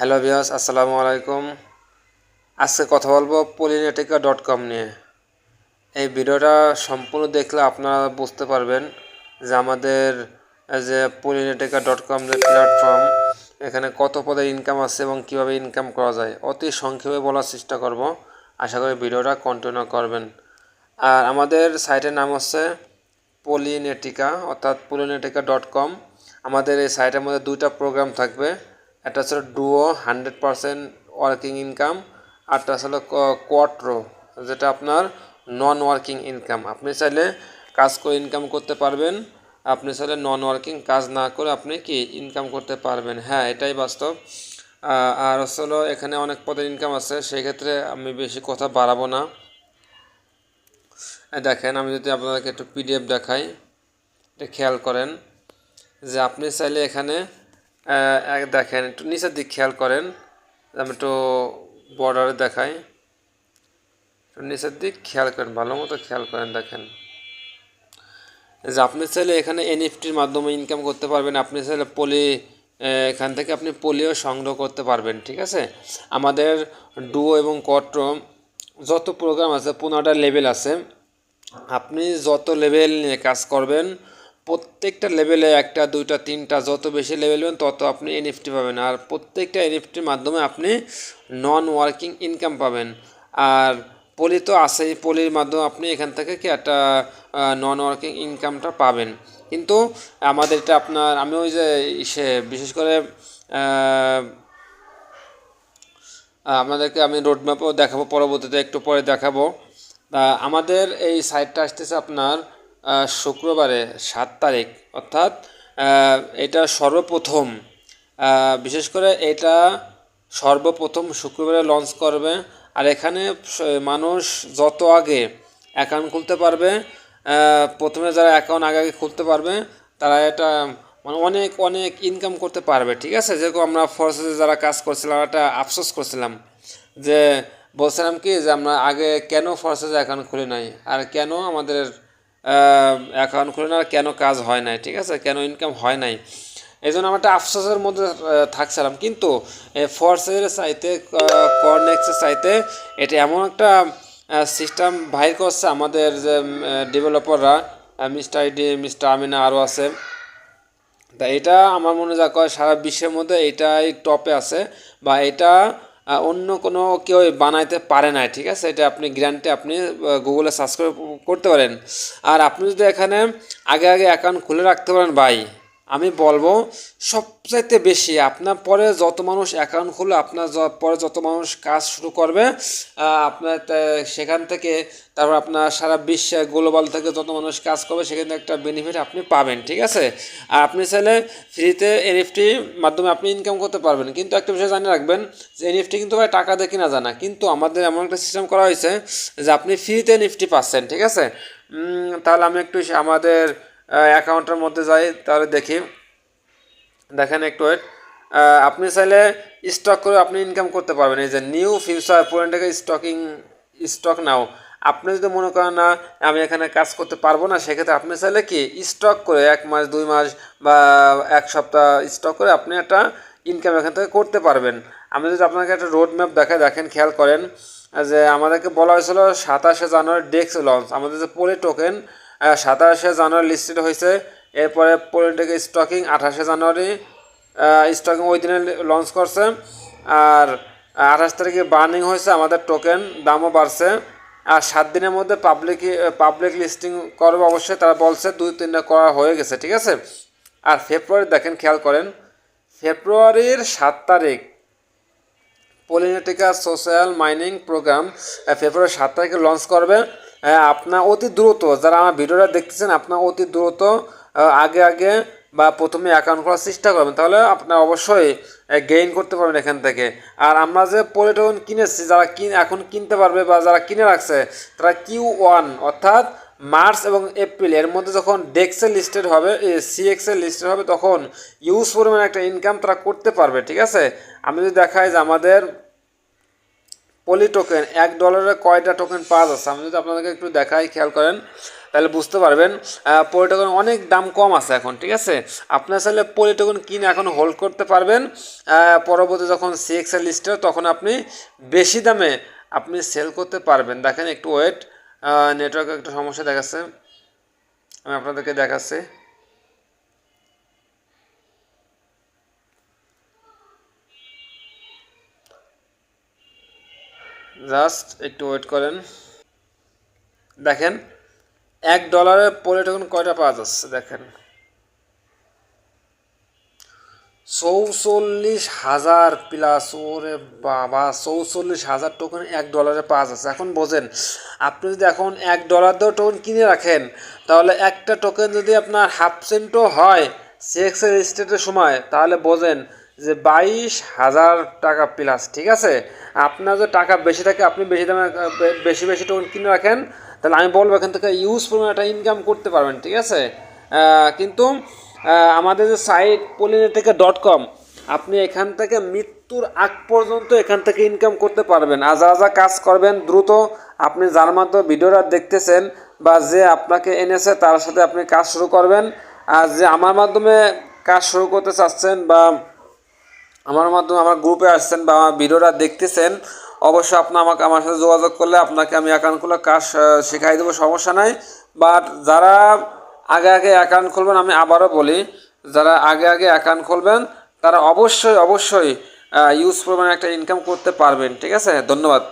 Hello viewers, আসসালামু আলাইকুম। আজকে কথা বলবো polynetica.com নিয়ে। এই ভিডিওটা সম্পূর্ণ দেখলে আপনারা বুঝতে পারবেন যে আমাদের যে polynetica.com যে প্ল্যাটফর্ম, এখানে কত পদের ইনকাম আছে এবং কিভাবে ইনকাম করা যায় অতি সংক্ষেপে বলার চেষ্টা করব। আশা করি ভিডিওটা কন্টিনিউ করবেন। আর আমাদের সাইটের নাম হচ্ছে polynetica অর্থাৎ polynetica.com। আমাদের এই সাইটের মধ্যে দুইটা প্রোগ্রাম থাকবে। একটা হচ্ছে ডুও 100% ওয়ার্কিং ইনকাম, আরটা হলো কোয়াট্রো, যেটা আপনার নন ওয়ার্কিং ইনকাম। আপনি চাইলে কাজ করে ইনকাম করতে পারবেন, আপনি চাইলে নন ওয়ার্কিং কাজ না করে আপনি কি ইনকাম করতে পারবেন। হ্যাঁ, এটাই বাস্তব। আর হলো এখানে অনেক পদের ইনকাম আছে, সেই ক্ষেত্রে আমি বেশি কথা বাড়াবো না। দেখেন, আমি যদি আপনাদেরকে একটু পিডিএফ দেখাই, এটা খেয়াল করেন যে আপনি চাইলে এখানে দেখেন, একটু নিচের দিক খেয়াল করেন। আমি একটু বর্ডারে দেখাই, একটু নিচের দিক খেয়াল করেন, ভালো মতো খেয়াল করেন। দেখেন যে আপনি চাইলে এখানে এনএফটির মাধ্যমে ইনকাম করতে পারবেন। আপনি চাইলে এখান থেকে আপনি পলিও সংগ্রহ করতে পারবেন। ঠিক আছে, আমাদের ডুও এবং কোয়াট্রো যত প্রোগ্রাম আছে 15টা লেভেল আছে। আপনি যত লেভেল নিয়ে কাজ করবেন, প্রত্যেকটা লেভেলে একটা দুইটা তিনটা যত বেশি লেভেল নেবেন তত আপনি এনএফটি পাবেন। আর প্রত্যেকটা এনএফটির মাধ্যমে আপনি নন ওয়ার্কিং ইনকাম পাবেন। আর পলি তো আছেই, পলির মাধ্যমে আপনি এখান থেকে কি একটা নন ওয়ার্কিং ইনকামটা পাবেন। কিন্তু আমাদের এটা আপনার, আমি ওই যে বিশেষ করে আপনাদেরকে আমি রোডম্যাপও দেখাবো পরবর্তীতে, একটু পরে দেখাবো। আমাদের এই সাইটটা আসতেছে আপনার শুক্রবারে 7 তারিখ, অর্থাৎ এটা সর্বপ্রথম, বিশেষ করে এটা সর্বপ্রথম শুক্রবারে লঞ্চ করবে। আর এখানে মানুষ যত আগে অ্যাকাউন্ট খুলতে পারবে, প্রথমে যারা অ্যাকাউন্ট আগে আগে খুলতে পারবে তারা এটা মানে অনেক অনেক ইনকাম করতে পারবে। ঠিক আছে, যেরকম আমরা ফরসেসে যারা কাজ করছিলাম একটা আফসোস করছিলাম যে বলছিলাম কি যে আমরা আগে কেন ফরসেসে অ্যাকাউন্ট খুলি নাই, আর কেন আমাদের অ্যাকাউন্ট খুলে না, কেন কাজ হয় নাই, ঠিক আছে, কেন ইনকাম হয় নাই। এই জন্য আমরা একটা আফসোসের মধ্যে থাকছিলাম। কিন্তু ফরসেসের চাইতে, কর্নেক্সের চাইতে এটা এমন একটা সিস্টেম বাহির করছে আমাদের যে ডেভেলপাররা, মিস্টার আইডি, মিস্টার আমিনা আরও আছে। তা এটা আমার মনে যা কয় সারা বিশ্বের মধ্যে এটাই টপে আছে, বা এটা অন্য কোনো কেউ বানাইতে পারে না। ঠিক আছে, এটা আপনি গ্যারান্টি আপনি গুগলে সার্চ করে করতে পারেন। আর আপনি যদি এখানে আগে আগে অ্যাকাউন্ট খুলে রাখতে পারেন ভাই, আমি বলবো সবচাইতে বেশি আপনার পরে যত মানুষ অ্যাকাউন্ট খুলে আপনার পরে যত মানুষ কাজ শুরু করবে, আপনার সেখান থেকে তারপর আপনার সারা বিশ্বে গ্লোবাল থেকে যত মানুষ কাজ করবে সেখান থেকে একটা বেনিফিট আপনি পাবেন। ঠিক আছে, আর আপনি চাইলে ফ্রিতে এনএফটি মাধ্যমে আপনি ইনকাম করতে পারবেন। কিন্তু একটা বিষয় জানিয়ে রাখবেন যে এনএফটি কিন্তু ভাই টাকা দিয়ে কিনা যায় না, কিন্তু আমাদের এমন একটা সিস্টেম করা হয়েছে যে আপনি ফ্রিতে এনএফটি পাচ্ছেন। ঠিক আছে, তাহলে আমি একটু আমাদের অ্যাকাউন্টের মধ্যে যাই, তাহলে দেখি। দেখেন একটু ওয়েট, আপনি চাইলে স্টক করে আপনি ইনকাম করতে পারবেন। এই যে নিউ ফিউচার পয়েন্টটাকে স্টক নাও, আপনি যদি মনে করেন না আমি এখানে কাজ করতে পারবো না, সেক্ষেত্রে আপনি চাইলে কি স্টক করে 1 মাস 2 মাস বা 1 সপ্তাহ স্টক করে আপনি একটা ইনকাম এখান থেকে করতে পারবেন। আমি যদি আপনাকে একটা রোড ম্যাপ দেখাই, দেখেন খেয়াল করেন যে আমাদেরকে বলা হয়েছিল 27শে জানুয়ারি ডেক্স লঞ্চ। আমাদের যে পলি টোকেন 27শে জানুয়ারি লিস্টেড হয়েছে, এরপরে পলিটিকে স্টকিং 28শে জানুয়ারি স্টকিং ওই দিনে লঞ্চ করছে। আর 28 তারিখে বার্নিং হয়েছে, আমাদের টোকেন দামও বাড়ছে। আর 7 দিনের মধ্যে পাবলিক লিস্টিং করবে অবশ্যই, তারা বলছে 2-3টা করা হয়ে গেছে। ঠিক আছে, আর ফেব্রুয়ারি দেখেন খেয়াল করেন, ফেব্রুয়ারির 7 তারিখ পলিনেটিকা সোশ্যাল মাইনিং প্রোগ্রাম ফেব্রুয়ারি 7 তারিখে লঞ্চ করবে। আপনার অতি দ্রুত যারা আমার ভিডিওটা দেখতেছেন, আপনার অতি দ্রুত আগে আগে বা প্রথমে অ্যাকাউন্ট করার চেষ্টা করবেন, তাহলে আপনার অবশ্যই গেইন করতে পারবেন এখান থেকে। আর আমরা যে পলিটোকেন কিনেছি, যারা এখন কিনতে পারবে বা যারা কিনে রাখছে, তারা Q1 অর্থাৎ মার্চ এবং এপ্রিল এর মধ্যে যখন ডেক্সে লিস্টেড হবে, সিএক্সে লিস্টেড হবে, তখন ইউজ পরিমাণে একটা ইনকাম তারা করতে পারবে। ঠিক আছে, আমি যদি দেখাই যে আমাদের পলি টোকেন $1 কয়টা টোকেন পাওয়া যাচ্ছে, আমি যদি আপনাদেরকে একটু দেখাই, খেয়াল করেন তাহলে বুঝতে পারবেন পলিটোকন অনেক দাম কম আছে এখন, ঠিক আছে। আপনার চাইলে পলিটোকন কিনে এখন হোল্ড করতে পারবেন, পরবর্তী যখন সিএক্সএল লিস্টে তখন আপনি বেশি দামে আপনি সেল করতে পারবেন। দেখেন একটু ওয়েট, নেটওয়ার্কে একটা সমস্যা দেখাচ্ছে, আমি আপনাদেরকে দেখাচ্ছি। জাস্ট একটু ওয়েট করেন। দেখেন $1 পলিটোকন কয়টা পাওয়া যাচ্ছে, দেখেন 44,000 প্লাস। ওরে বাবা, 44,000 টোকেন $1 পাওয়া যাচ্ছে। এখন বোঝেন, আপনি যদি এখন $1 দিয়েও টোকেন কিনে রাখেন, তাহলে একটা টোকেন যদি আপনার হাফ সেন্টও হয় সিএক্সের স্টেটের সময়, তাহলে বোঝেন যে 22,000 টাকা প্লাস, ঠিক আছে। আপনার যদি টাকা বেশি থাকে, আপনি বেশি দামে বেশি বেশি টোকেন কিনে রাখেন, তাহলে আমি বলবো এখান থেকে ইউজ পরিমাণ একটা ইনকাম করতে পারবেন, ঠিক আছে। কিন্তু আমাদের যে সাইট polynetica.com, আপনি এখান থেকে মৃত্যুর আগ পর্যন্ত এখান থেকে ইনকাম করতে পারবেন। আর যারা যা কাজ করবেন দ্রুত, আপনি যার মাধ্যমে ভিডিওটা দেখতেছেন বা যে আপনাকে এনেছে তার সাথে আপনি কাজ শুরু করবেন। আর যে আমার মাধ্যমে কাজ শুরু করতে চাচ্ছেন বা আমার মাধ্যমে আমার গ্রুপে আসছেন বা আমার ভিডিওটা দেখতেছেন, অবশ্যই আপনি আমার সাথে যোগাযোগ করলে আপনাকে আমি অ্যাকাউন্ট খোলা কাজ শেখাই দেবো, সমস্যা নাই। বাট যারা আগে আগে অ্যাকাউন্ট খুলবেন, আমি আবারও বলি, যারা আগে আগে অ্যাকাউন্ট খুলবেন তারা অবশ্যই অবশ্যই ইউজ পরিমাণে একটা ইনকাম করতে পারবেন, ঠিক আছে। ধন্যবাদ।